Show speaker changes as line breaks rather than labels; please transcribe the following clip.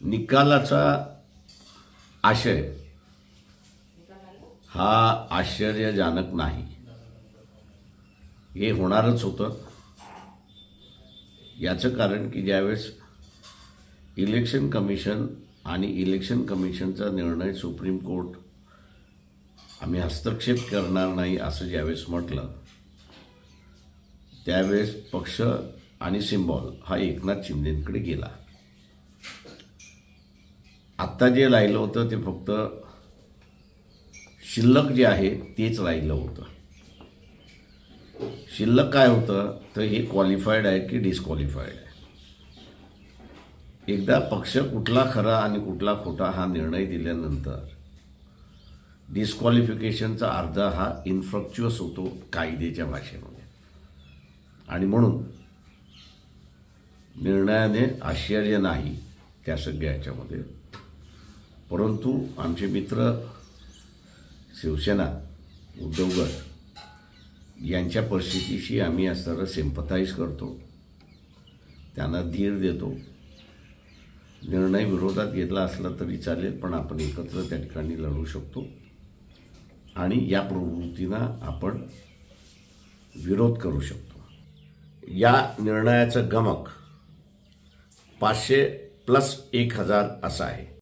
निकालाचा आशय हा आश्चर्यजनक नाही, हे होणारच होतं। याचं कारण की ज्यावेळेस इलेक्शन कमिशन आणि इलेक्शन कमिशनचा निर्णय सुप्रीम कोर्ट आम्ही हस्तक्षेप करणार नाही असं ज्यावेळेस म्हटलं, त्यावेळेस पक्ष आणि सिम्बॉल हा एकनाथ शिंदेंकडे गेला। आत्ता जे राहिलं होतं ते फक्त शिल्लक जे आहे तेच राहिलं होतं। शिल्लक काय होतं तर हे क्वालिफाईड आहे की डिस्क्वालिफाईड आहे। एकदा पक्ष कुठला खरा आणि कुठला खोटा हा निर्णय दिल्यानंतर डिस्क्वालिफिकेशनचा अर्थ हा इन्फ्रक्च्युअस होतो कायद्याच्या भाषेमध्ये, आणि म्हणून निर्णयाने आश्चर्य नाही त्या सगळ्या याच्यामध्ये। परंतु आमचे मित्र शिवसेना उद्धव गट यांच्या परिस्थितीशी आम्ही असं सिम्पथाईज करतो, त्यांना धीर देतो। निर्णय विरोधात घेतला असला तरी चालेल, पण आपण एकत्र त्या ठिकाणी लढू शकतो आणि या प्रवृत्तींना आपण विरोध करू शकतो। या निर्णयाचं गमक 500 + 1000 असं आहे।